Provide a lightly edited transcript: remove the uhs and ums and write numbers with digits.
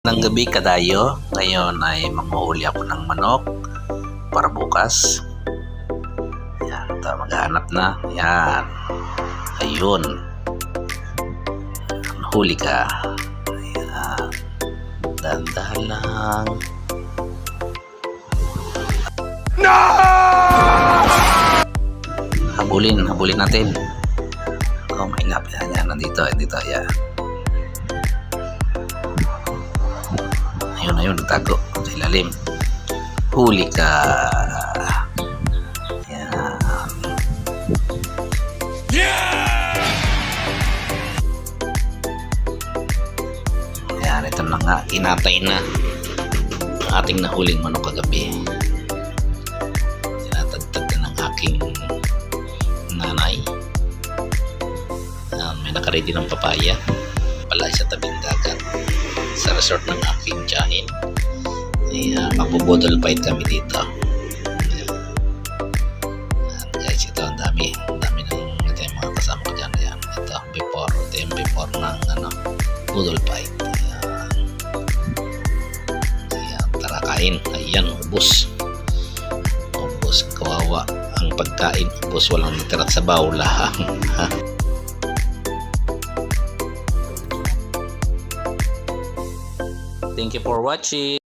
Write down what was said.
Ng gabi kadayo, ngayon ay manguhuli ako ng manok para bukas. Yan, ito maghanap na. Yan. Ayun. Huli ka. Ayan. Dahan-dahan lang. No! Habulin natin. Oh, may lap yan. Nandito, yan. Ayun, nagtago sa ilalim. Huli ka. Yan. Yan, ito na nga. Kinatay na ang ating nahuling manok kagabi. Tinatagtag na ng aking nanay. Yan, may nakaredy ng papaya. Pala sa tabing dagat. Sa resort ng aking tiyahin. Magbo-bottle fight kami dito. Ayan, guys, ito ang dami ng ito yung mga kasama ko dyan. Ayan, ito yung before ng bottle fight. Ayan, tara kain. Ayan, ubos, kawawa ang pagkain. Ubos, walang natira sa bawla. Thank you for watching.